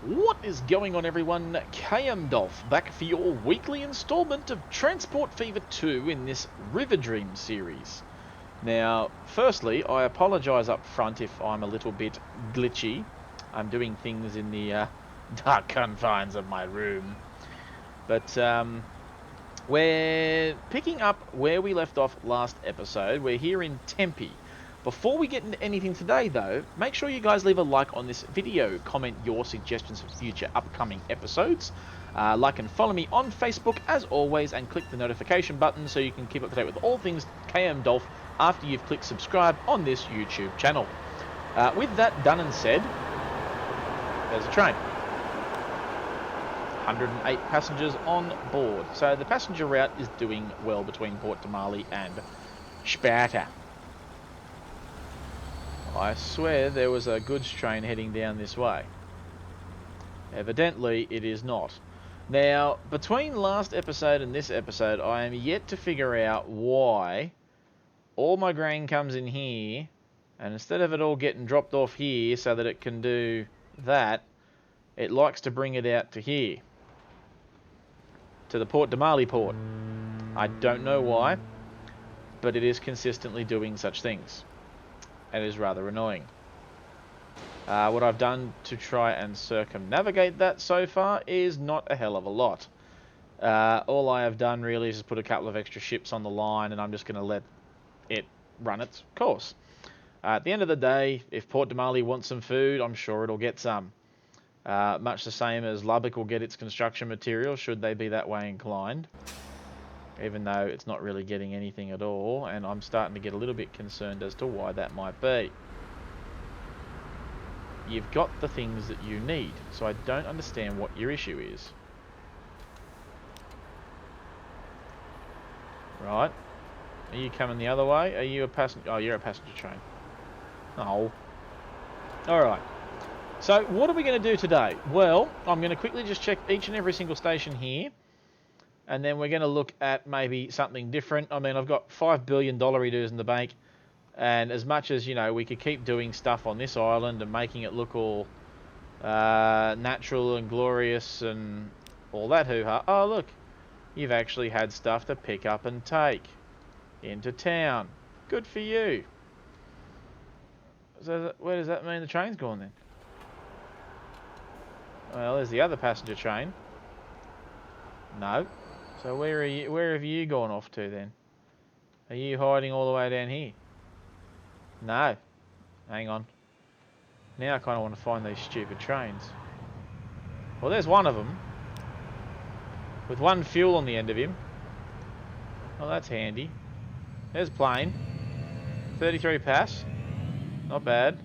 What is going on, everyone? KM Dolph back for your weekly installment of Transport Fever 2 in this Riverdream series. Now, firstly, I apologise up front if I'm a little bit glitchy. I'm doing things in the dark confines of my room. But we're picking up where we left off last episode. We're here in Tempe. Before we get into anything today, though, make sure you guys leave a like on this video, comment your suggestions for future upcoming episodes, like and follow me on Facebook as always, and click the notification button so you can keep up to date with all things KM Dolph after you've clicked subscribe on this YouTube channel. With that done and said, there's a train. 108 passengers on board. So the passenger route is doing well between Port Demali and Sparta. I swear there was a goods train heading down this way. Evidently, it is not. Now, between last episode and this episode, I am yet to figure out why all my grain comes in here, and instead of it all getting dropped off here so that it can do that, it likes to bring it out to here. To the Port Demali port. I don't know why, but it is consistently doing such things. It is rather annoying. What I've done to try and circumnavigate that so far is not a hell of a lot. All I have done really is just put a couple of extra ships on the line, and I'm just going to let it run its course. At the end of the day, if Port Demali wants some food, I'm sure it'll get some. Much the same as Lubbock will get its construction material, should they be that way inclined. Even though it's not really getting anything at all, and I'm starting to get a little bit concerned as to why that might be. You've got the things that you need, so I don't understand what your issue is. Right. Are you coming the other way? Are you a passenger? Oh, you're a passenger train. Oh. Alright. So, what are we going to do today? Well, I'm going to quickly just check each and every single station here. And then we're going to look at maybe something different. I mean, I've got $5 billion redos in the bank. And as much as, you know, we could keep doing stuff on this island and making it look all natural and glorious and all that hoo-ha. Oh, look. You've actually had stuff to pick up and take into town. Good for you. So where does that mean the train's gone then? Well, there's the other passenger train. No. So where are you? Where have you gone off to then? Are you hiding all the way down here? No. Hang on. Now I kind of want to find these stupid trains. Well, there's one of them. With one fuel on the end of him. Oh, that's handy. There's plane. 33 pass. Not bad.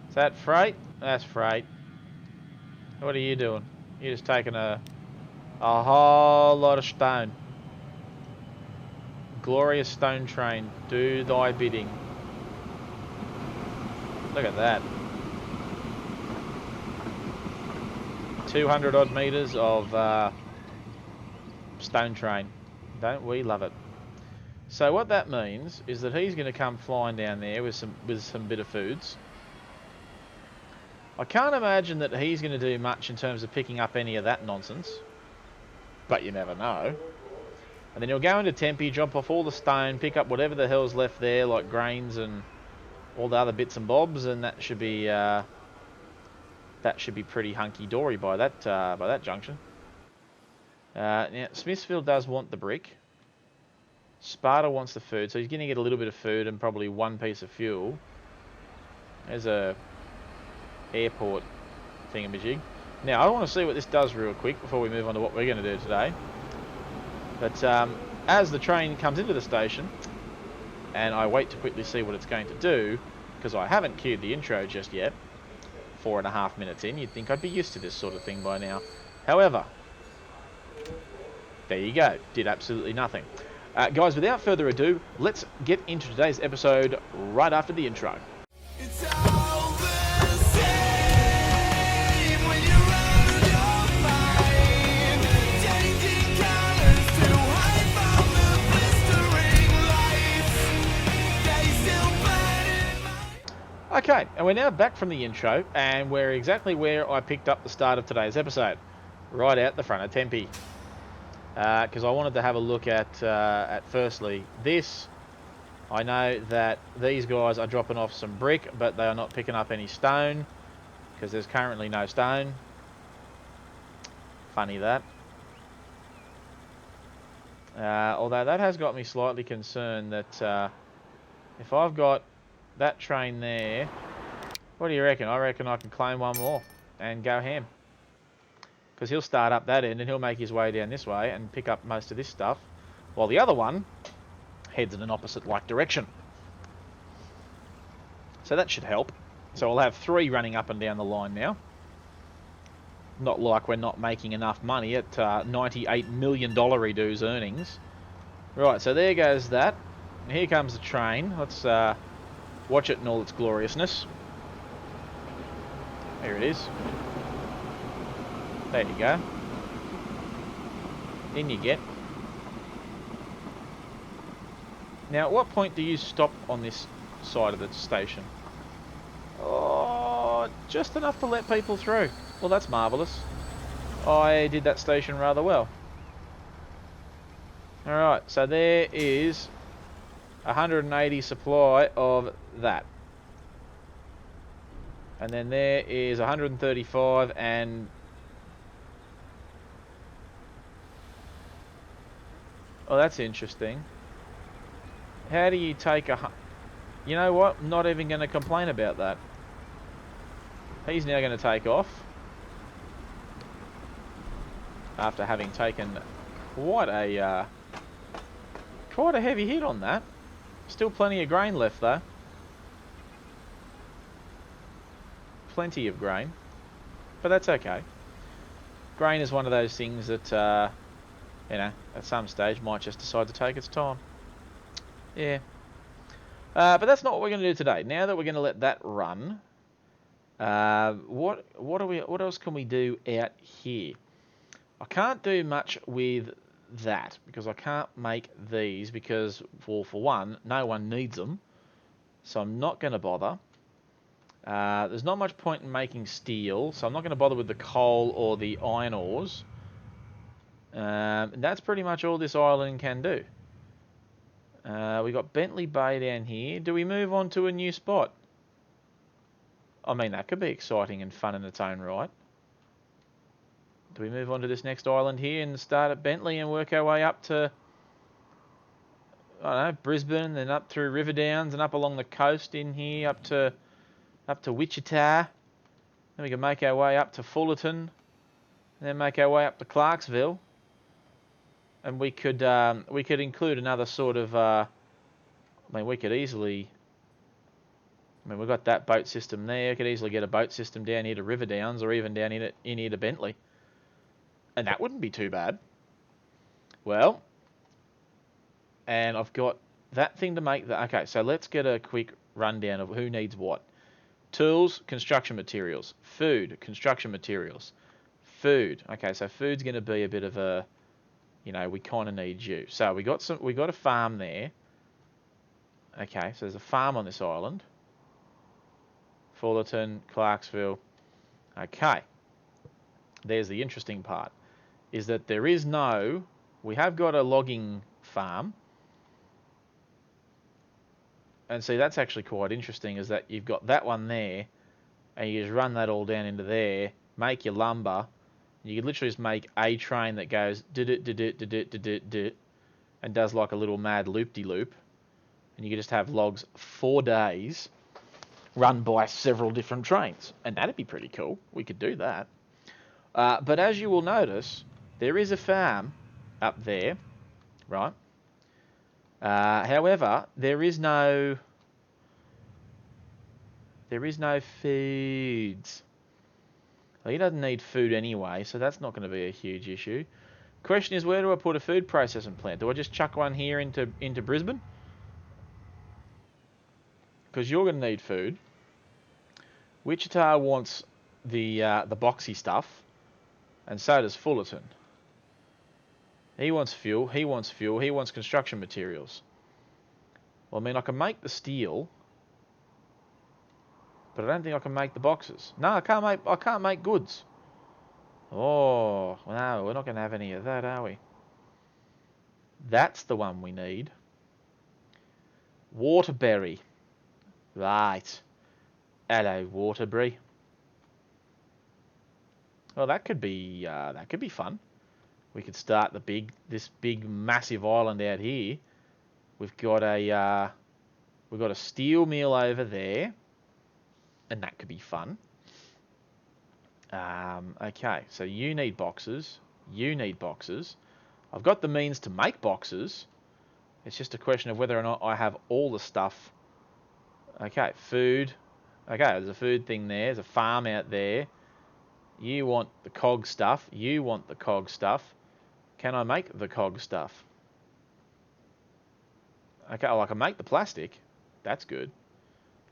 Is that freight? That's freight. What are you doing? You're just taking a whole lot of stone. Glorious stone train, do thy bidding. Look at that. 200 odd meters of stone train. Don't we love it? So what that means is that he's going to come flying down there with some bit of foods. I can't imagine that he's going to do much in terms of picking up any of that nonsense. But you never know. And then he'll go into Tempe, drop off all the stone, pick up whatever the hell's left there, like grains and all the other bits and bobs, and that should be pretty hunky-dory by that junction. Now Smithfield does want the brick. Sparta wants the food, so he's going to get a little bit of food and probably one piece of fuel. There's a airport thingamajig. Now, I want to see what this does real quick before we move on to what we're going to do today. But as the train comes into the station, and I wait to quickly see what it's going to do, because I haven't cued the intro just yet, 4.5 minutes in, you'd think I'd be used to this sort of thing by now. However, there you go, did absolutely nothing. Guys, without further ado, let's get into today's episode right after the intro. Okay, and we're now back from the intro, and we're exactly where I picked up the start of today's episode. Right out the front of Tempe. Because I wanted to have a look at firstly this. I know that these guys are dropping off some brick, but they are not picking up any stone, because there's currently no stone. Funny that. Although that has got me slightly concerned that if I've got that train there, what do you reckon? I reckon I can claim one more and go ham. Because he'll start up that end and he'll make his way down this way and pick up most of this stuff, while the other one heads in an opposite-like direction. So that should help. So I'll have 3 running up and down the line now. Not like we're not making enough money at $98 million reduce earnings. Right, so there goes that. And here comes the train. Let's watch it in all its gloriousness. There it is. There you go. In you get. Now, at what point do you stop on this side of the station? Oh, just enough to let people through. Well, that's marvellous. I did that station rather well. Alright, so there is 180 supply of that. And then there is 135 and... Oh, that's interesting. How do you take a... You know what? I'm not even going to complain about that. He's now going to take off. After having taken quite a heavy hit on that. Still plenty of grain left though. Plenty of grain. But that's okay. Grain is one of those things that, you know, at some stage might just decide to take its time. Yeah. But that's not what we're going to do today. Now that we're going to let that run, what else can we do out here? I can't do much with that because I can't make these because, well, for one, no one needs them. So I'm not going to bother. There's not much point in making steel, so I'm not going to bother with the coal or the iron ores. And that's pretty much all this island can do. We got Bentley Bay down here. Do we move on to a new spot? I mean, that could be exciting and fun in its own right. Do we move on to this next island here and start at Bentley and work our way up to, I don't know, Brisbane, then up through River Downs and up along the coast in here up to Wichita. Then we can make our way up to Fullerton, and then make our way up to Clarksville. And we could include another sort of, I mean, we could easily, I mean, we've got that boat system there. We could easily get a boat system down here to River Downs or even down in here to Bentley. And that wouldn't be too bad. Well, and I've got that thing to make that. Okay, so let's get a quick rundown of who needs what. Tools, construction materials. Food, construction materials. Food. Okay, so food's going to be a bit of a, you know, we kind of need you. So we got a farm there. Okay, so there's a farm on this island. Fullerton, Clarksville. Okay. There's the interesting part. Is that there is no... We have got a logging farm. And see, that's actually quite interesting, is that you've got that one there, and you just run that all down into there, make your lumber. You could literally just make a train that goes dit and does like a little mad loop-de-loop. And you could just have logs 4 days run by several different trains. And that'd be pretty cool. We could do that. But as you will notice, there is a farm up there, right? However, there is no foods. Well, he doesn't need food anyway, so that's not going to be a huge issue. Question is, where do I put a food processing plant? Do I just chuck one here into Brisbane? Because you're going to need food. Wichita wants the boxy stuff, and so does Fullerton. He wants fuel, he wants construction materials. Well, I mean, I can make the steel. But I don't think I can make the boxes. No, I can't make goods. Oh, no, we're not going to have any of that, are we? That's the one we need. Waterberry. Right. Hello, Waterberry. Well, that could be fun. We could start this big massive island out here. We've got a steel mill over there, and that could be fun. Okay, so you need boxes. You need boxes. I've got the means to make boxes. It's just a question of whether or not I have all the stuff. Okay, food. Okay, there's a food thing there. There's a farm out there. You want the cog stuff. You want the cog stuff. Can I make the cog stuff? Okay, well, I can make the plastic. That's good.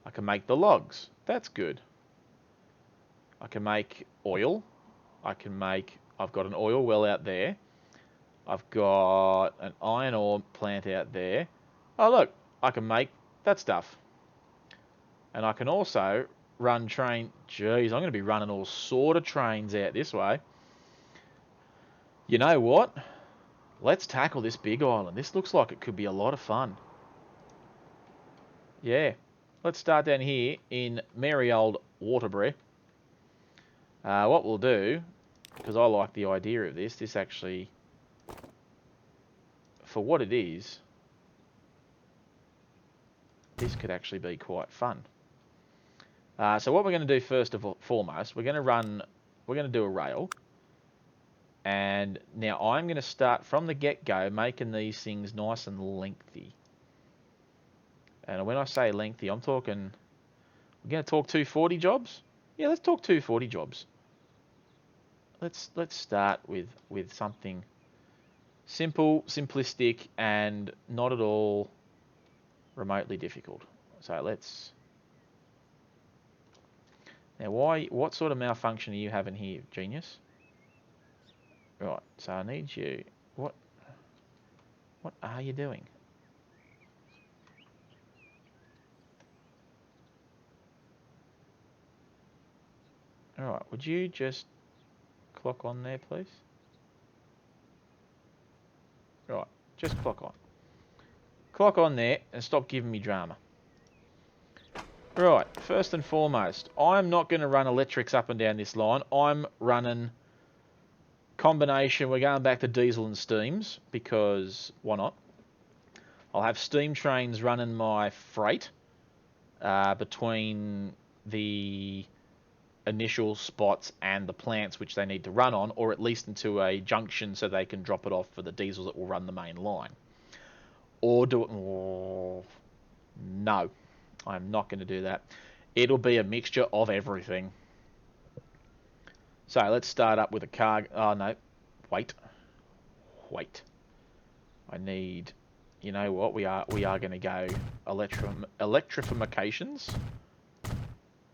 I can make the logs. That's good. I can make oil. I've got an oil well out there. I've got an iron ore plant out there. Oh, look, I can make that stuff. And I can also run train. Jeez, I'm going to be running all sort of trains out this way. You know what? Let's tackle this big island. This looks like it could be a lot of fun. Yeah. Let's start down here in merry old Waterbury. What we'll do, because I like the idea of this actually, for what it is, this could actually be quite fun. So what we're going to do first of all, foremost, we're going to do a rail. And now I'm going to start from the get-go making these things nice and lengthy. And when I say lengthy, I'm talking, we're going to talk 240 jobs? Yeah, let's talk 240 jobs. Let's start with something simple, simplistic, and not at all remotely difficult. So let's... Now, what sort of malfunction are you having here, genius? Right, so I need you... What are you doing? Alright, would you just clock on there, please? Right, just clock on. Clock on there and stop giving me drama. Right, first and foremost, I'm not going to run electrics up and down this line. I'm running combination. We're going back to diesel and steams because why not? I'll have steam trains running my freight between the initial spots and the plants which they need to run on, or at least into a junction so they can drop it off for the diesels that will run the main line. Or do it... Oh, no, I'm not going to do that. It'll be a mixture of everything. So let's start up with a car... Oh, no. Wait. I need... You know what? We are going to go electrifications.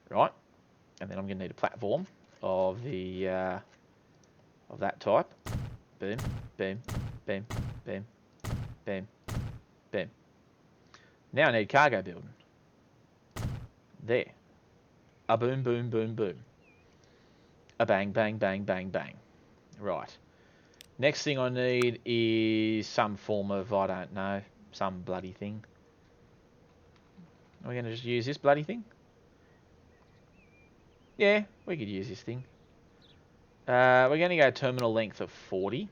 Right. And then I'm going to need a platform of the of that type. Boom, boom, boom, boom, boom, boom. Now I need cargo building. There. A boom, boom, boom, boom. A bang, bang, bang, bang, bang. Right. Next thing I need is some form of, I don't know, some bloody thing. Are we going to just use this bloody thing? Yeah, we could use this thing. We're going to go terminal length of 40.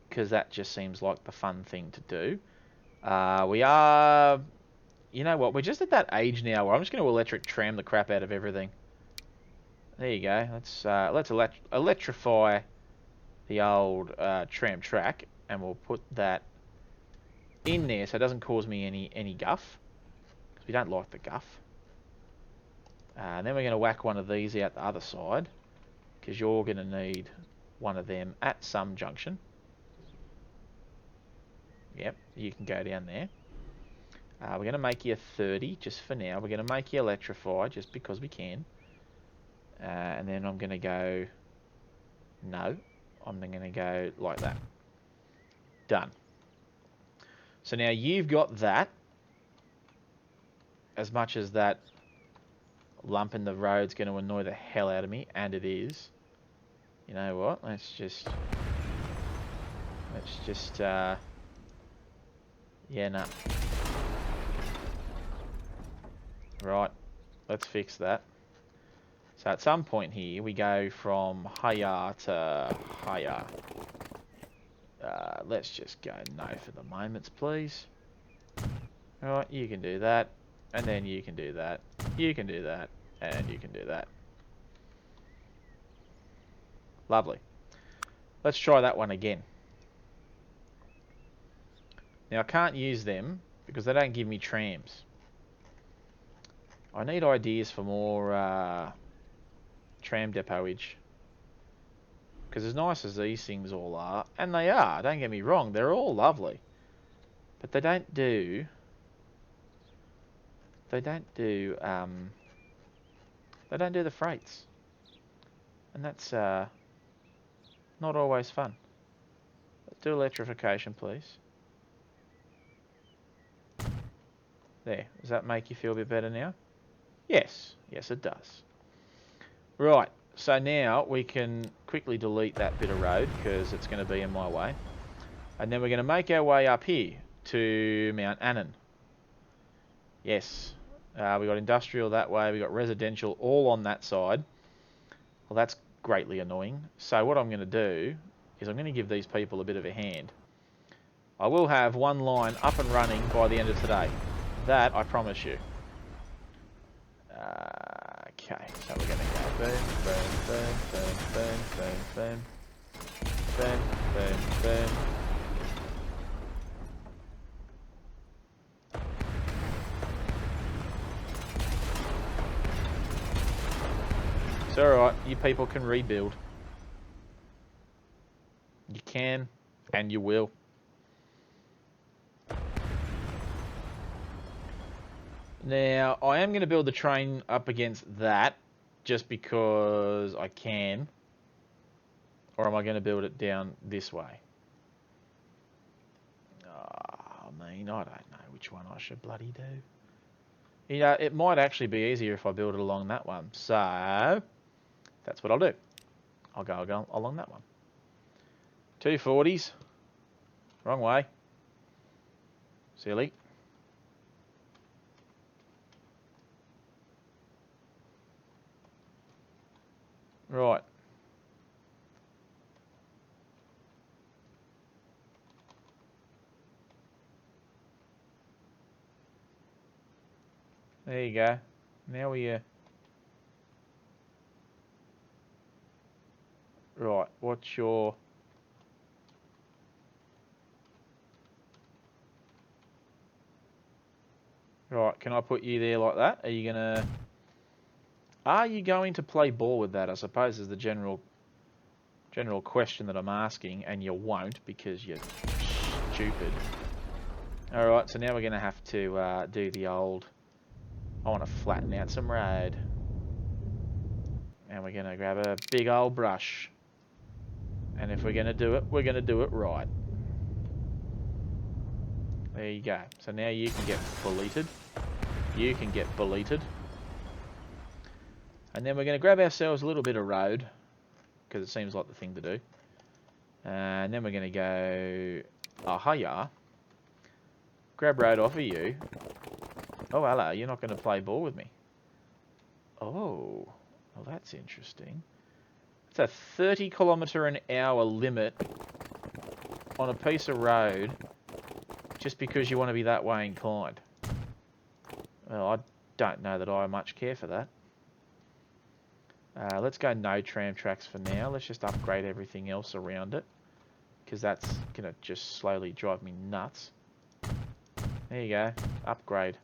Because that just seems like the fun thing to do. We are... You know what? We're just at that age now where I'm just going to electric tram the crap out of everything. There you go. Let's electrify the old tram track. And we'll put that in there so it doesn't cause me any guff. Because we don't like the guff. And then we're going to whack one of these out the other side, because you're going to need one of them at some junction. Yep, you can go down there. We're going to make you a 30 just for now. We're going to make you electrify just because we can. And then I'm going to go... No, I'm then going to go like that. Done. So now you've got that. As much as that lump in the road's going to annoy the hell out of me, and it is. You know what? Let's just yeah, nah. Right, let's fix that. So at some point here, we go from higher to higher. Let's just go no for the moments, please. Right, you can do that, and then you can do that, you can do that, and you can do that. Lovely. Let's try that one again. Now I can't use them because they don't give me trams. I need ideas for more tram depotage. Because as nice as these things all are, and they are, don't get me wrong, they're all lovely. But they don't do the freights. And that's not always fun. Let's do electrification, please. There, does that make you feel a bit better now? Yes, yes it does. Right, so now we can quickly delete that bit of road because it's going to be in my way. And then we're going to make our way up here to Mount Annan. Yes, we got industrial that way, we got residential all on that side. Well, that's greatly annoying. So what I'm going to do is I'm going to give these people a bit of a hand. I will have one line up and running by the end of today. That I promise you. Okay, so we're going to go boom, boom, boom, boom, boom, boom, boom, boom, boom, boom. It's alright, you people can rebuild. You can, and you will. Now, I am going to build the train up against that, just because I can. Or am I going to build it down this way? Oh, I mean, I don't know which one I should bloody do. You know, it might actually be easier if I build it along that one. So, that's what I'll do. I'll go along that one. 240s. Wrong way. Silly. Right. There you go. Now we... Right, what's your... Right, can I put you there like that? Are you gonna... Are you going to play ball with that, I suppose, is the general question that I'm asking, and you won't because you're stupid. Alright, so now we're going to have to do the old... I want to flatten out some road. And we're going to grab a big old brush. And if we're going to do it, we're going to do it right. There you go. So now you can get bulleted. You can get bulleted. And then we're going to grab ourselves a little bit of road, because it seems like the thing to do. And then we're going to go, oh, hiya. Grab road off of you. Oh, hello, you're not going to play ball with me. Oh, well, that's interesting. It's a 30km/h limit on a piece of road just because you want to be that way inclined. Well, I don't know that I much care for that. Let's go no tram tracks for now. Let's just upgrade everything else around it, because that's going to just slowly drive me nuts. There you go. Upgrade.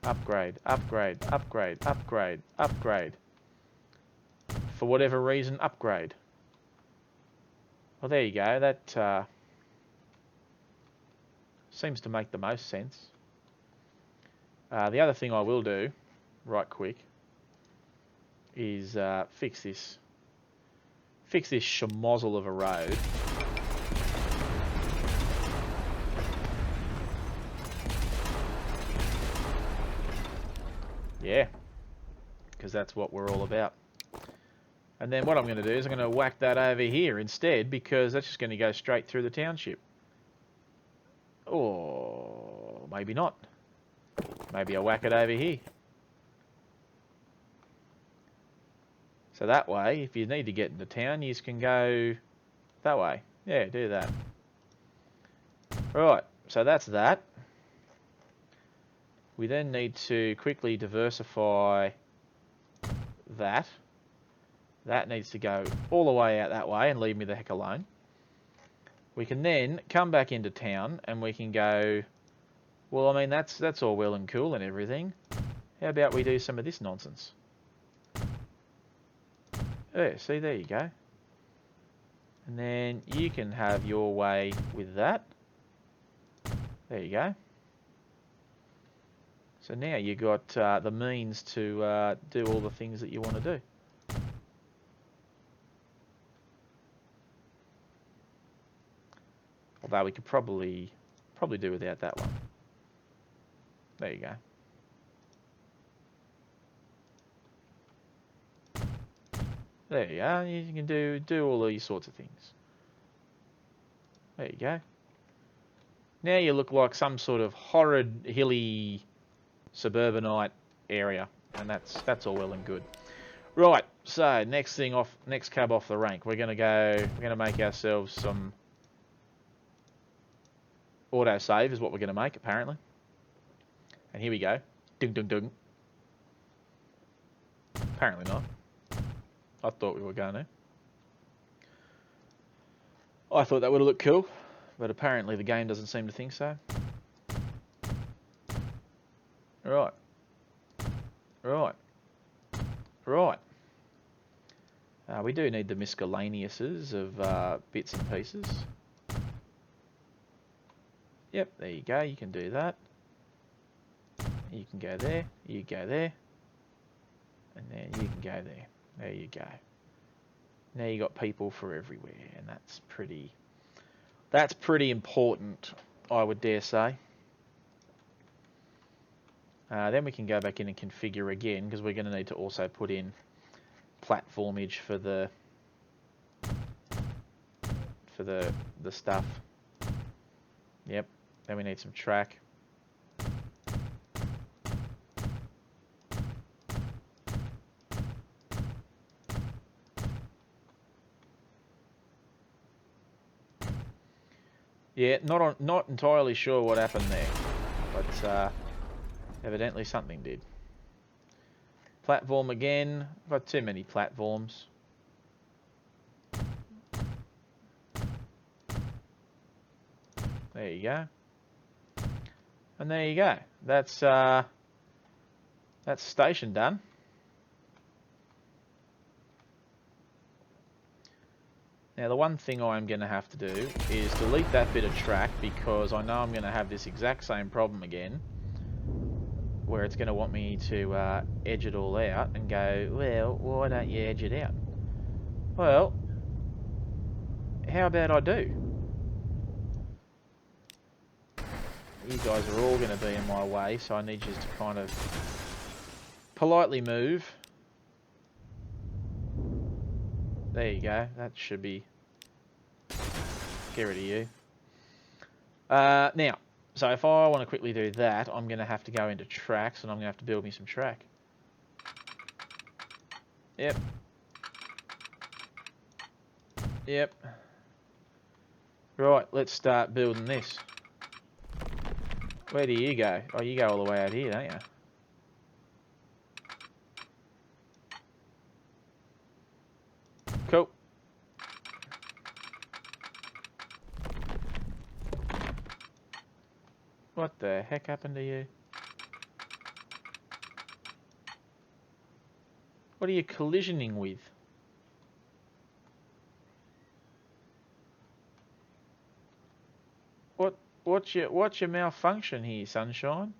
Upgrade, upgrade, upgrade, upgrade, upgrade. For whatever reason, upgrade. Well, there you go. That seems to make the most sense. The other thing I will do, right quick, is fix this schmozzle of a road. Yeah, because that's what we're all about. And then what I'm going to do is I'm going to whack that over here instead, because that's just going to go straight through the township. Or maybe not. Maybe I'll whack it over here. So that way, if you need to get into town, you can go that way. Yeah, do that. Right, so that's that. We then need to quickly diversify that. That needs to go all the way out that way and leave me the heck alone. We can then come back into town and we can go, well, I mean, that's all well and cool and everything. How about we do some of this nonsense? Yeah, see, there you go. And then you can have your way with that. There you go. So now you've got the means to do all the things that you want to do. Although we could probably do without that one. There you go. There you go. You can do all these sorts of things. There you go. Now you look like some sort of horrid, hilly, suburbanite area, and that's all well and good. Right. So next cab off the rank, we're gonna make ourselves some autosave is what we're gonna make apparently. And here we go. Dung dung dung. Apparently not. I thought we were going to. I thought that would have looked cool, but apparently the game doesn't seem to think so. Right. Right. Right. We do need the miscellaneouses of bits and pieces. Yep, there you go. You can do that. You can go there. You go there. And then you can go there. There you go. Now you got people for everywhere, and that's pretty important, I would dare say. Then we can go back in and configure again, because we're going to need to also put in platformage for the stuff. Yep. Then we need some track. Yeah, not entirely sure what happened there, but evidently something did. Platform again. I've got too many platforms. There you go. And there you go. That's station done. Now the one thing I'm going to have to do is delete that bit of track, because I know I'm going to have this exact same problem again, where it's going to want me to edge it all out and go, well, why don't you edge it out? Well, how about I do? You guys are all going to be in my way, so I need you to kind of politely move. There you go. That should be... Get rid of you. Now, so if I want to quickly do that, I'm going to have to go into tracks, and I'm going to have to build me some track. Yep. Yep. Right, let's start building this. Where do you go? Oh, you go all the way out here, don't you? Cool. What the heck happened to you? What are you collisioning with? What's your malfunction here, sunshine?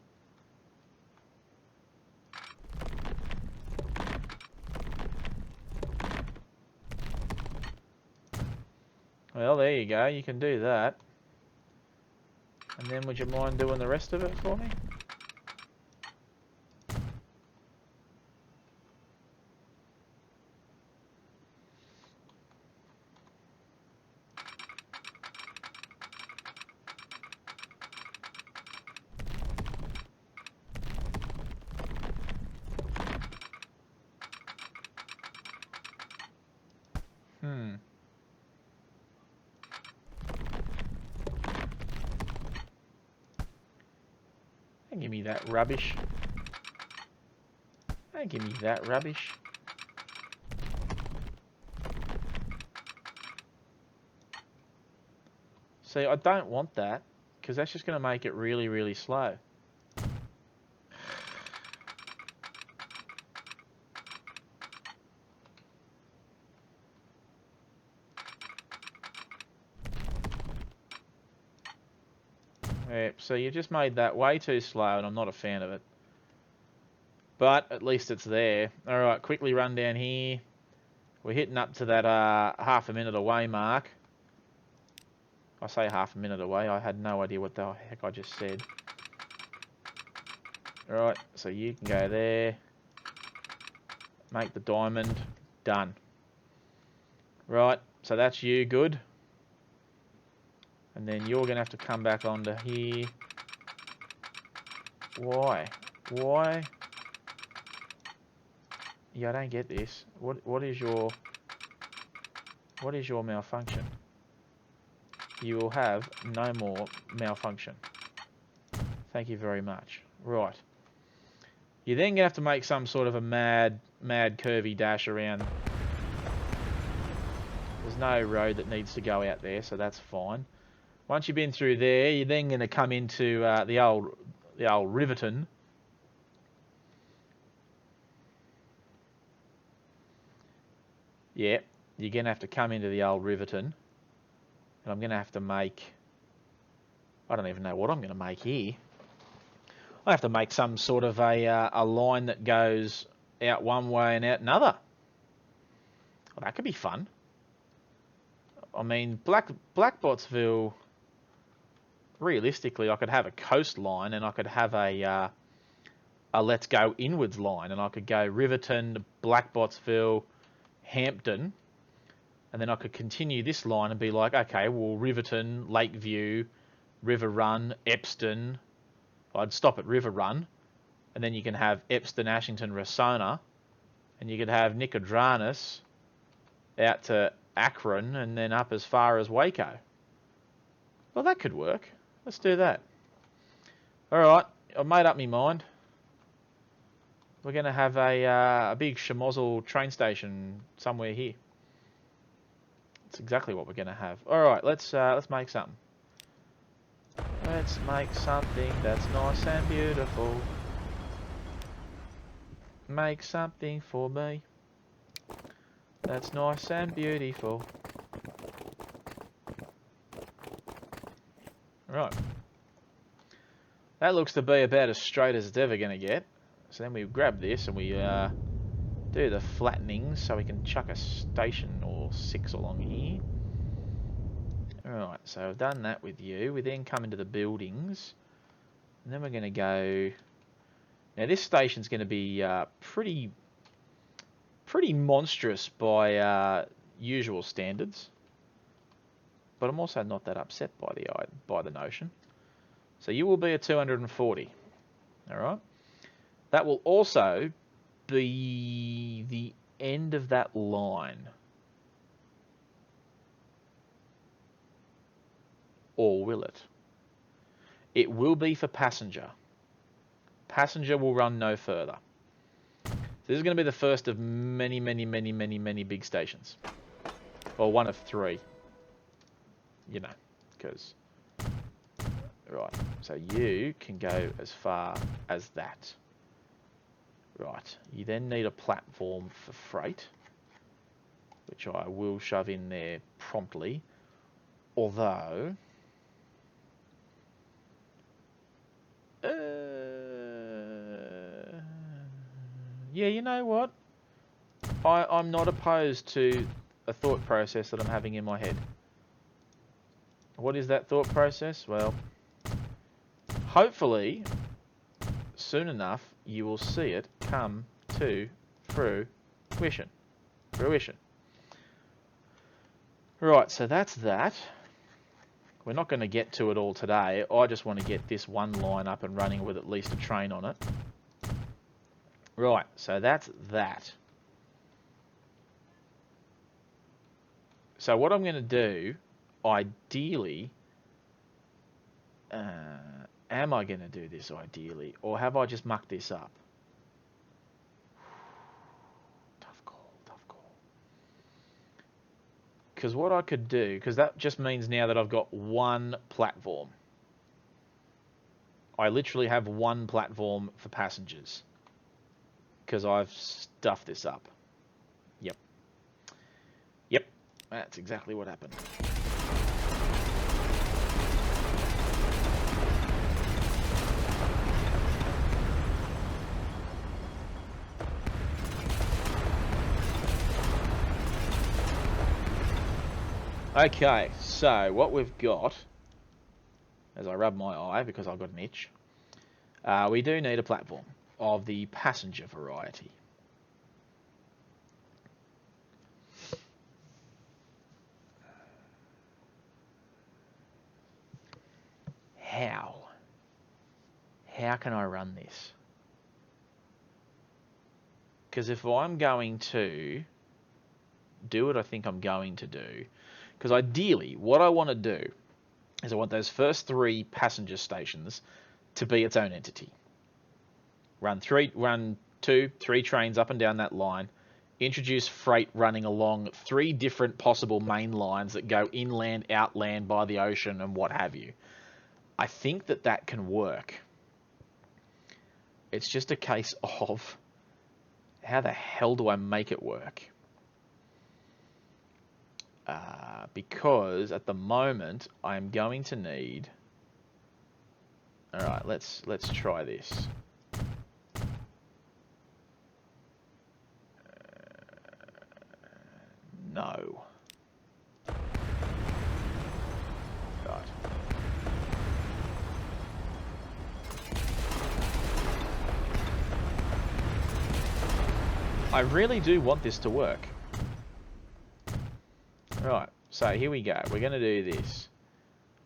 Well, there you go. You can do that. And then would you mind doing the rest of it for me? Hmm. Don't give me that rubbish. Don't give me that rubbish. See, I don't want that, because that's just going to make it really, really slow. Yep, so you just made that way too slow, and I'm not a fan of it. But at least it's there. Alright, quickly run down here. We're hitting up to that half a minute away mark. I say half a minute away, I had no idea what the heck I just said. Alright, so you can go there. Make the diamond. Done. Right, so that's you, good. And then you're going to have to come back onto here. Why? Why? Yeah, I don't get this. What is your malfunction? You will have no more malfunction. Thank you very much. Right. You're then going to have to make some sort of a mad curvy dash around. There's no road that needs to go out there, so that's fine. Once you've been through there, you're then going to come into the old Riverton. Yeah, you're going to have to come into the old Riverton. And I'm going to have to make... I don't even know what I'm going to make here. I have to make some sort of a line that goes out one way and out another. Well, that could be fun. I mean, Blackbottsville... Realistically, I could have a coastline and I could have a let's go inwards line, and I could go Riverton, Blackbottsville, Hampton, and then I could continue this line and be like, okay, well, Riverton, Lakeview, River Run, Epston. I'd stop at River Run, and then you can have Epston, Ashington, Rasona, and you could have Nicodranus out to Akron and then up as far as Waco. Well, that could work. Let's do that. Alright, I've made up my mind. We're going to have a big schmozzle train station somewhere here. That's exactly what we're going to have. Alright, let's make something. Let's make something that's nice and beautiful. Make something for me that's nice and beautiful. Right. That looks to be about as straight as it's ever going to get. So then we grab this and we do the flattening so we can chuck a station or 6 along here. Alright, so I've done that with you. We then come into the buildings. And then we're going to go... Now this station's going to be pretty monstrous by usual standards. But I'm also not that upset by the notion. So you will be a 240. Alright. That will also be the end of that line. Or will it? It will be for passenger. Passenger will run no further. So this is going to be the first of many big stations. Or one of 3. You know, because... Right, so you can go as far as that. Right, you then need a platform for freight, which I will shove in there promptly. Although... yeah, you know what? I'm not opposed to a thought process that I'm having in my head. What is that thought process? Well, hopefully, soon enough, you will see it come to fruition. Right, so that's that. We're not going to get to it all today. I just want to get this one line up and running with at least a train on it. Right, so that's that. So what I'm going to do, ideally, am I going to do this ideally, or have I just mucked this up? Tough call, tough call. Because what I could do, because that just means now that I've got one platform. I literally have one platform for passengers. Because I've stuffed this up. Yep. Yep. That's exactly what happened. Okay, so what we've got, as I rub my eye because I've got an itch, we do need a platform of the passenger variety. How? How can I run this? Because if I'm going to do what I think I'm going to do, because ideally what I want to do is I want those first 3 passenger stations to be its own entity. Run 2, 3 trains up and down that line, introduce freight running along 3 different possible main lines that go inland, outland, by the ocean and what have you. I think that can work. It's just a case of how the hell do I make it work? Because at the moment I'm going to need. All right, let's try this. No. Right. I really do want this to work. Right, so here we go. We're going to do this.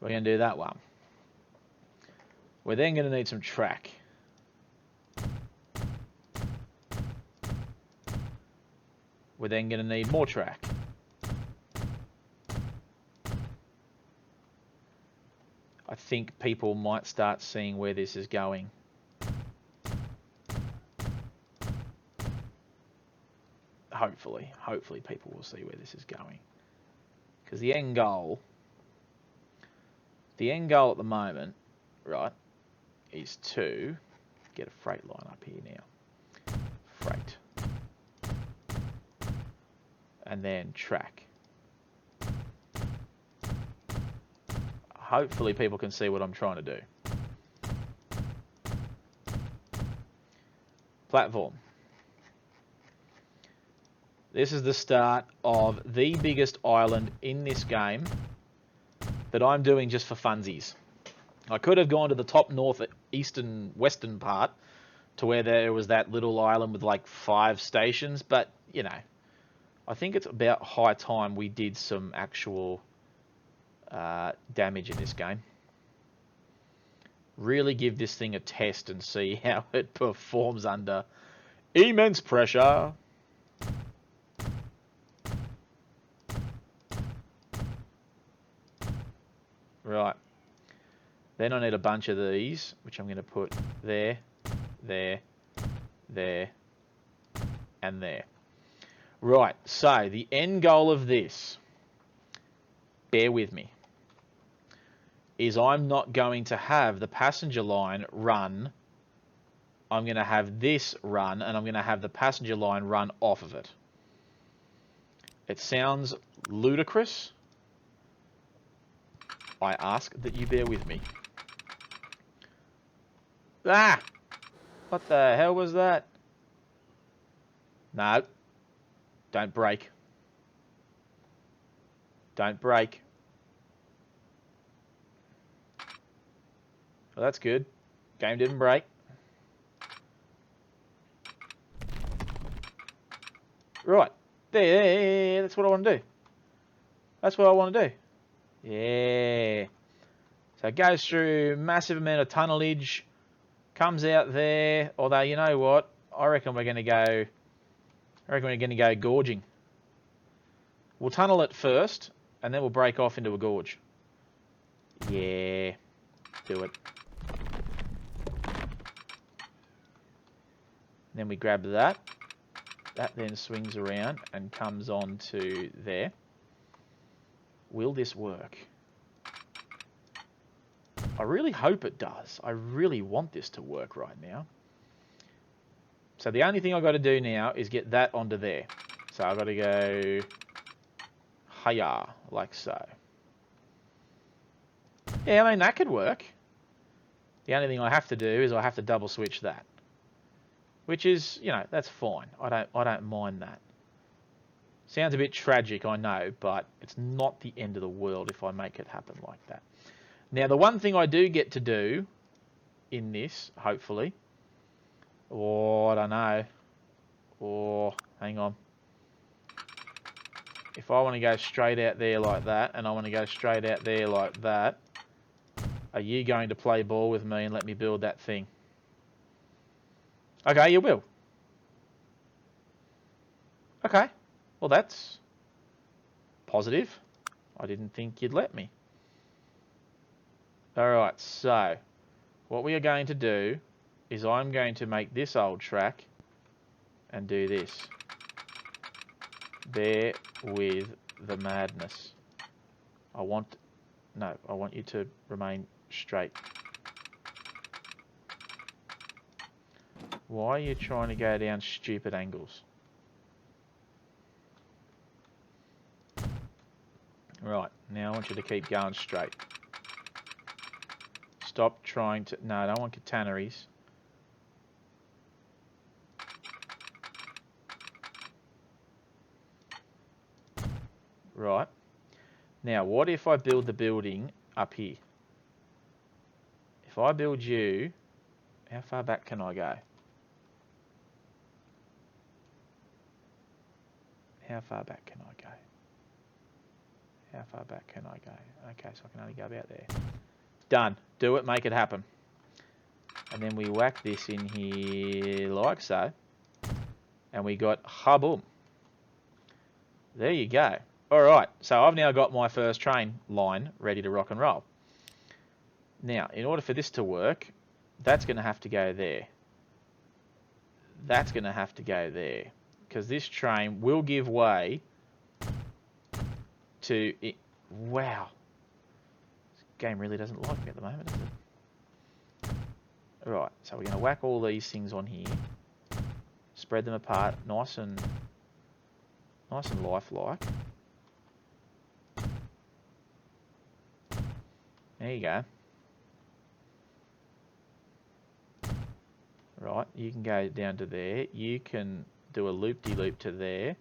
We're going to do that one. We're then going to need some track. We're then going to need more track. I think people might start seeing where this is going. Hopefully people will see where this is going. Because the end goal at the moment, right, is to get a freight line up here now. Freight. And then track. Hopefully people can see what I'm trying to do. Platform. This is the start of the biggest island in this game that I'm doing just for funsies. I could have gone to the top northeastern western part to where there was that little island with like 5 stations, but you know, I think it's about high time we did some actual damage in this game. Really give this thing a test and see how it performs under immense pressure. Right. Then I need a bunch of these, which I'm going to put there, there, there, and there. Right, so the end goal of this, bear with me, is I'm not going to have the passenger line run. I'm going to have this run, and I'm going to have the passenger line run off of it. It sounds ludicrous. I ask that you bear with me. Ah! What the hell was that? No. Don't break. Don't break. Well, that's good. Game didn't break. Right. There. That's what I want to do. That's what I want to do. Yeah. So it goes through massive amount of tunnelage, comes out there. Although, you know what? I reckon we're going to go gorging. We'll tunnel it first, and then we'll break off into a gorge. Yeah, do it. Then we grab that. That then swings around and comes on to there. Will this work? I really hope it does. I really want this to work right now. So the only thing I've got to do now is get that onto there. So I've got to go hiya, like so. Yeah, I mean, that could work. The only thing I have to do is I have to double switch that. Which is, you know, that's fine. I don't mind that. Sounds a bit tragic, I know, but it's not the end of the world if I make it happen like that. Now, the one thing I do get to do in this, hopefully, or I don't know, or hang on. If I want to go straight out there like that, and I want to go straight out there like that, are you going to play ball with me and let me build that thing? Okay, you will. Okay, well that's positive. I didn't think you'd let me. Alright, so what we are going to do is I'm going to make this old track and do this. Bear with the madness. I want you to remain straight. Why are you trying to go down stupid angles? Right, now I want you to keep going straight. Stop trying to... No, I don't want catenaries. Right. Now, what if I build the building up here? If I build you, how far back can I go? How far back can I go? How far back can I go? Okay, so I can only go about there. Done. Do it, make it happen. And then we whack this in here like so. And we got ha-boom. There you go. Alright, so I've now got my first train line ready to rock and roll. Now, in order for this to work, that's going to have to go there. That's going to have to go there. Because this train will give way to... it. Wow. This game really doesn't like me at the moment, does it? Right, so we're going to whack all these things on here. Spread them apart, nice and lifelike. There you go. Right, you can go down to there. You can do a loop-de-loop to there.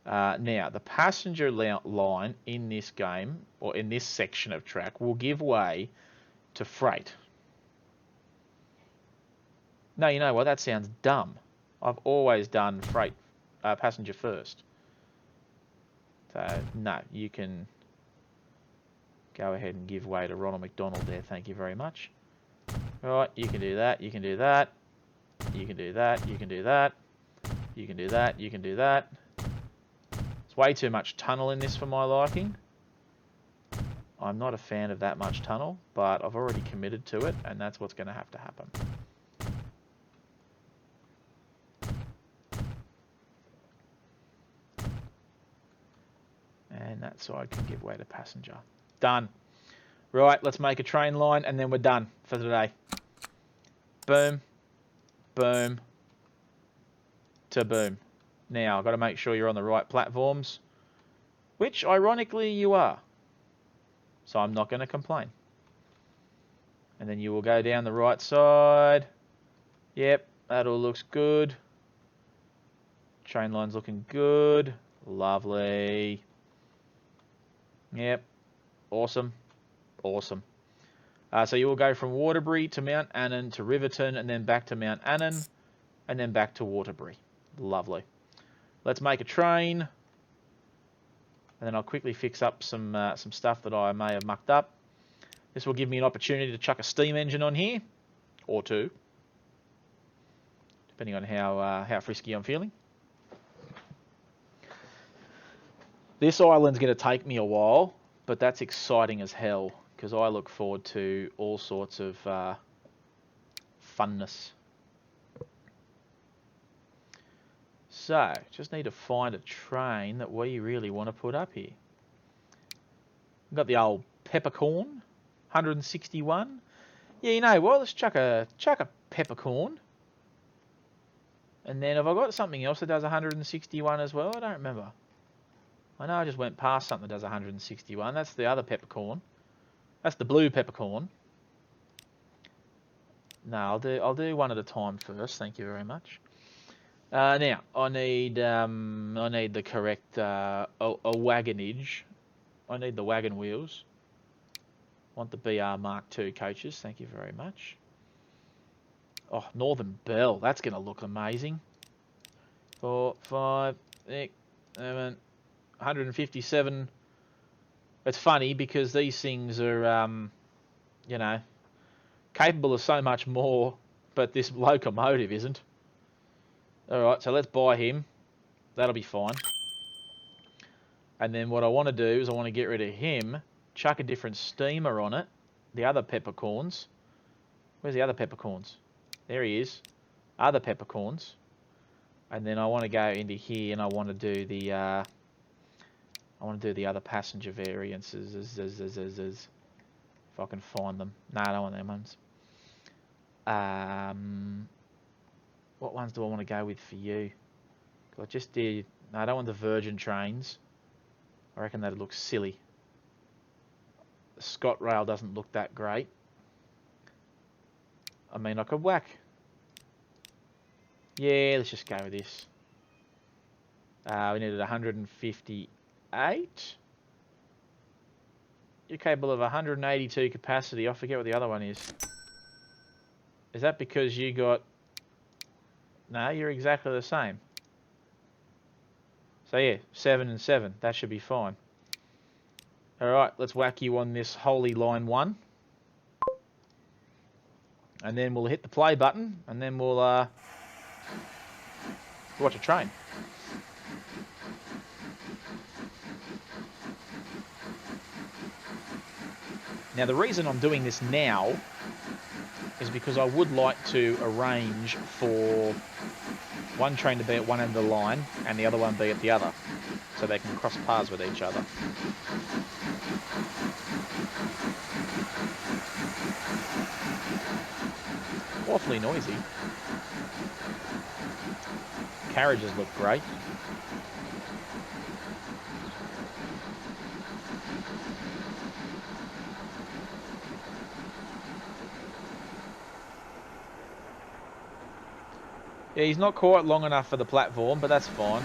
Now, the passenger line in this game, or in this section of track, will give way to freight. No, you know what? That sounds dumb. I've always done freight, passenger first. So, no, you can go ahead and give way to Ronald McDonald there. Thank you very much. Right, you can do that, you can do that. You can do that, you can do that. You can do that, you can do that. It's way too much tunnel in this for my liking. I'm not a fan of that much tunnel, but I've already committed to it, and that's what's going to have to happen. And that side can give way to passenger. Done. Right, let's make a train line, and then we're done for today. Boom. Boom. To boom. Now, I've got to make sure you're on the right platforms, which, ironically, you are. So I'm not going to complain. And then you will go down the right side. Yep, that all looks good. Train line's looking good. Lovely. Yep. Awesome. Awesome. So you will go from Waterbury to Mount Annan to Riverton, and then back to Mount Annan, and then back to Waterbury. Lovely. Let's make a train, and then I'll quickly fix up some stuff that I may have mucked up. This will give me an opportunity to chuck a steam engine on here, or two, depending on how frisky I'm feeling. This island's going to take me a while, but that's exciting as hell, because I look forward to all sorts of funness. So, just need to find a train that we really want to put up here. We've got the old peppercorn, 161. Yeah, you know what? Let's chuck a peppercorn. And then have I got something else that does 161 as well? I don't remember. I know I just went past something that does 161. That's the other peppercorn. That's the blue peppercorn. No, I'll do one at a time first. Thank you very much. Now I need the correct a wagonage. I need the wagon wheels. Want the BR Mark II coaches. Thank you very much. Oh, Northern Belle. That's going to look amazing. 4, 5, 6, 7, 157. It's funny because these things are, you know, capable of so much more, but this locomotive isn't. Alright, so let's buy him. That'll be fine. And then what I want to do is I want to get rid of him, chuck a different steamer on it, the other peppercorns. Where's the other peppercorns? There he is. Other peppercorns. And then I want to go into here and I want to do the other passenger variances. If I can find them. No, I don't want them ones. What ones do I want to go with for you? I just did. No, I don't want the Virgin trains. I reckon that'd look silly. The ScotRail doesn't look that great. I mean, I could whack. Yeah, let's just go with this. We needed 158. You're capable of 182 capacity. I forget what the other one is. Is that because you got... No, you're exactly the same. So yeah, 7 and 7. That should be fine. Alright, let's whack you on this Holy Line 1. And then we'll hit the play button. And then we'll watch a train. Now the reason I'm doing this now is because I would like to arrange for one train to be at one end of the line and the other one be at the other, so they can cross paths with each other. Awfully noisy. Carriages look great. Yeah, he's not quite long enough for the platform, but that's fine.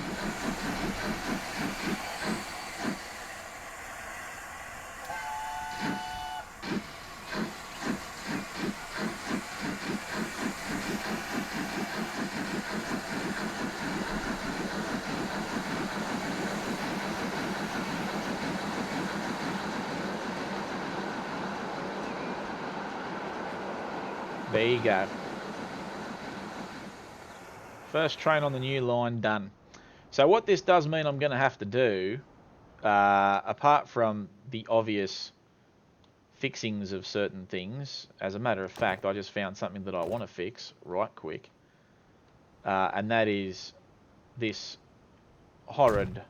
There you go. First train on the new line done. So what this does mean I'm going to have to do, apart from the obvious fixings of certain things, as a matter of fact, I just found something that I want to fix right quick. And that is this horrid...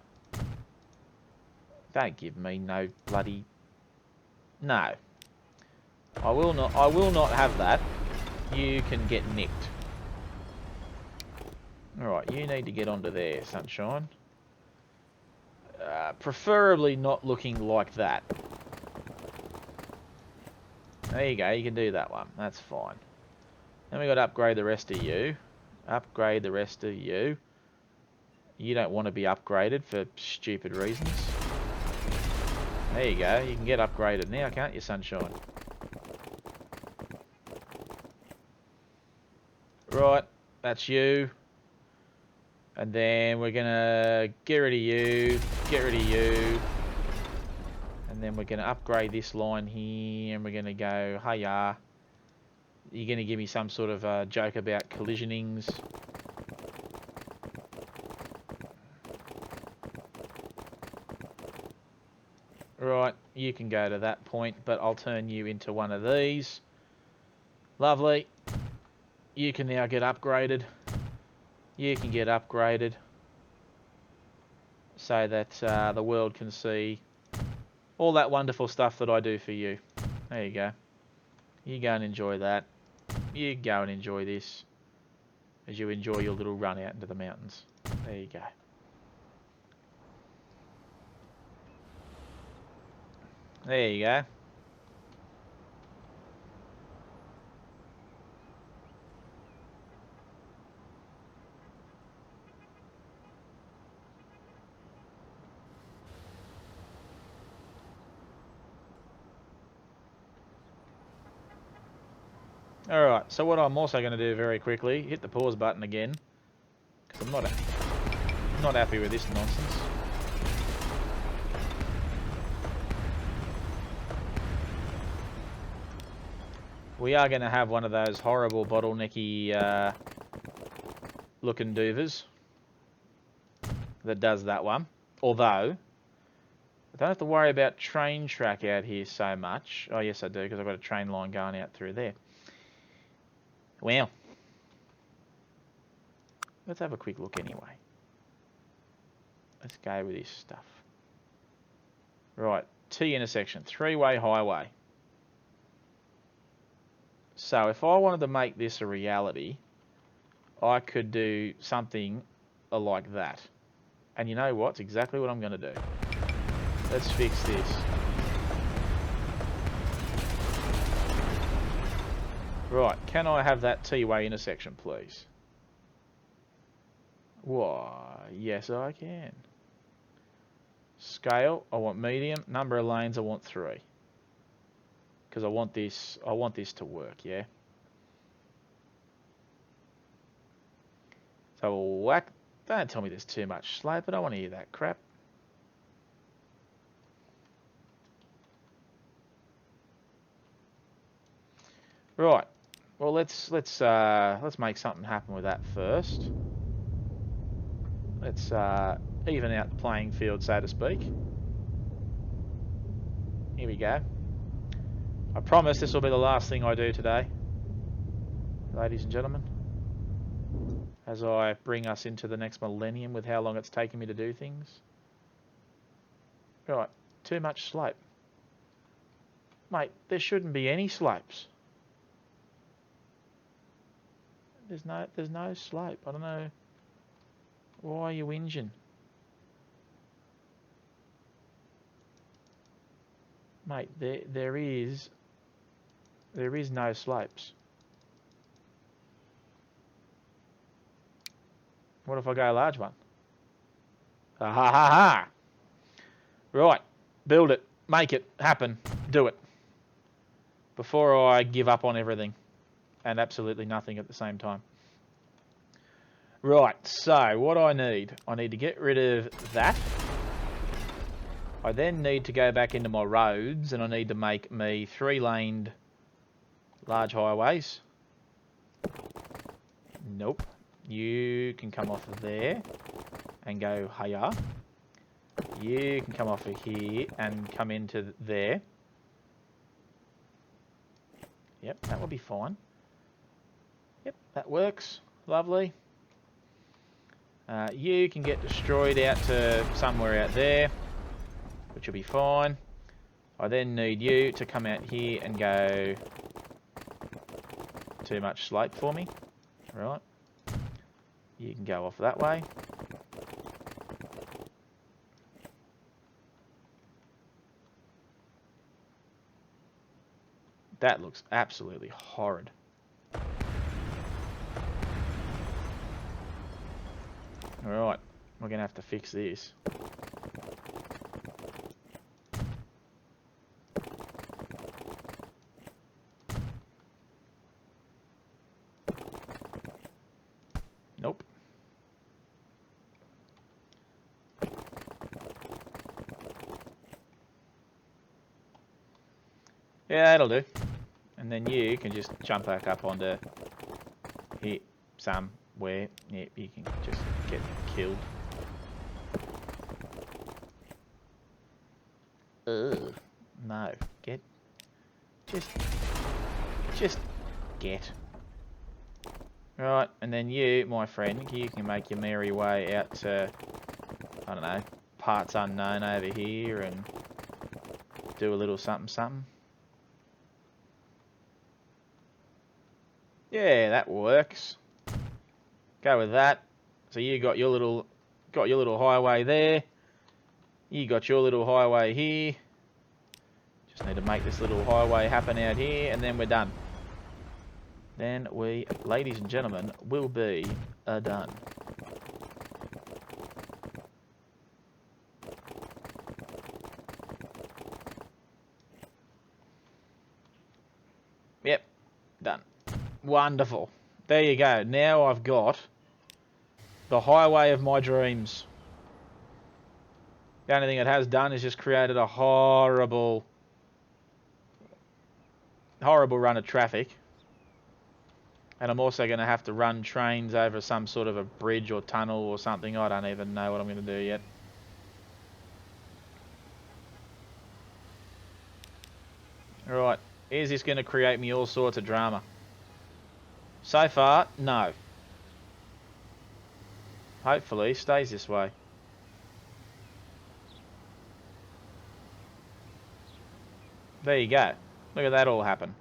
Don't give me no bloody... No. I will not have that. You can get nicked. Alright, you need to get onto there, sunshine. Preferably not looking like that. There you go, you can do that one. That's fine. Then we got to upgrade the rest of you. Upgrade the rest of you. You don't want to be upgraded for stupid reasons. There you go, you can get upgraded now, can't you, sunshine? Right, that's you. And then we're going to get rid of you, get rid of you. And then we're going to upgrade this line here, and we're going to go, hiya. You're going to give me some sort of joke about collisionings. Right, you can go to that point, but I'll turn you into one of these. Lovely. You can now get upgraded. You can get upgraded so that the world can see all that wonderful stuff that I do for you. There you go. You go and enjoy that. You go and enjoy this as you enjoy your little run out into the mountains. There you go. There you go. Alright, so what I'm also going to do very quickly, hit the pause button again, because I'm not happy with this nonsense. We are going to have one of those horrible bottlenecky looking doovers that does that one. Although, I don't have to worry about train track out here so much. Oh yes I do, because I've got a train line going out through there. Well, let's have a quick look anyway. Let's go with this stuff. Right, T intersection, three-way highway. So if I wanted to make this a reality, I could do something like that. And you know what? It's exactly what I'm going to do. Let's fix this. Right, can I have that T-way intersection, please? Why, yes I can. Scale, I want medium. Number of lanes, I want 3. Because I want this to work, yeah? So we'll whack. Don't tell me there's too much slope. I don't want to hear that crap. Right. Well, let's make something happen with that first. Let's even out the playing field, so to speak. Here we go. I promise this will be the last thing I do today, ladies and gentlemen, as I bring us into the next millennium with how long it's taken me to do things. Right, too much slope. Mate, there shouldn't be any slopes. There's no slope. I don't know why you're whinging. Mate, there is no slopes. What if I go a large one? Ha ha ha ha! Right, build it, make it happen, do it. Before I give up on everything and absolutely nothing at the same time. Right, so what I need to get rid of that. I then need to go back into my roads and I need to make me 3-laned large highways. Nope. You can come off of there and go higher. You can come off of here and come into there. Yep, that will be fine. Yep, that works. Lovely. You can get destroyed out to somewhere out there, which will be fine. I then need you to come out here and go too much slope for me. Right. You can go off that way. That looks absolutely horrid. Alright, we're going to have to fix this. Nope. Yeah, that'll do. And then you can just jump back up onto here somewhere. Yeah, you can just get killed. Ugh. No. Get. Just get. Right, and then you, my friend, you can make your merry way out to, I don't know, parts unknown over here and do a little something something. Yeah, that works. Go with that. So you got your little highway there. You got your little highway here. Just need to make this little highway happen out here, and then we're done. Then we, ladies and gentlemen, will be done. Yep, done. Wonderful. There you go. Now I've got the highway of my dreams. The only thing it has done is just created a horrible run of traffic. And I'm also going to have to run trains over some sort of a bridge or tunnel or something. I don't even know what I'm going to do yet. Alright, is this going to create me all sorts of drama? So far, no. Hopefully, stays this way. There you go. Look at that all happen.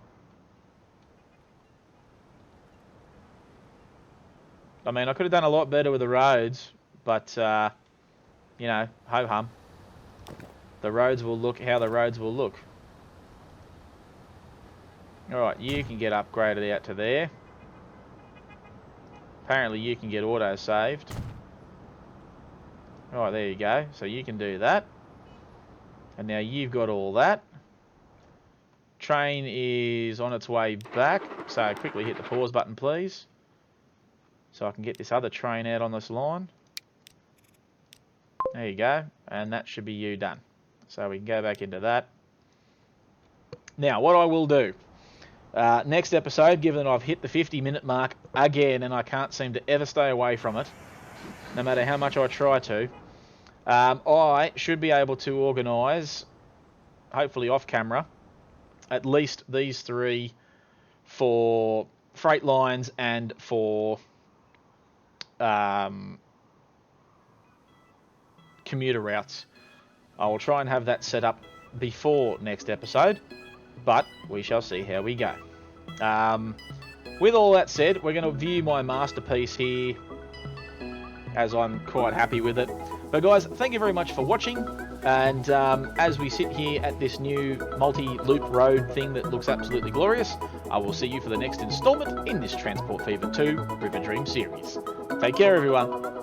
I mean, I could have done a lot better with the roads, but, you know, ho-hum. The roads will look how the roads will look. Alright, you can get upgraded out to there. Apparently you can get auto-saved. Alright, there you go. So you can do that. And now you've got all that. Train is on its way back. So quickly hit the pause button, please. So I can get this other train out on this line. There you go. And that should be you done. So we can go back into that. Now, what I will do. Next episode, given that I've hit the 50-minute mark again and I can't seem to ever stay away from it, no matter how much I try to, I should be able to organise, hopefully off camera, at least these three for freight lines and for commuter routes. I will try and have that set up before next episode, but we shall see how we go. With all that said, we're going to view my masterpiece here, as I'm quite happy with it. But guys, thank you very much for watching, and as we sit here at this new multi-loop road thing that looks absolutely glorious, I will see you for the next instalment in this Transport Fever 2 Riverdream series. Take care, everyone.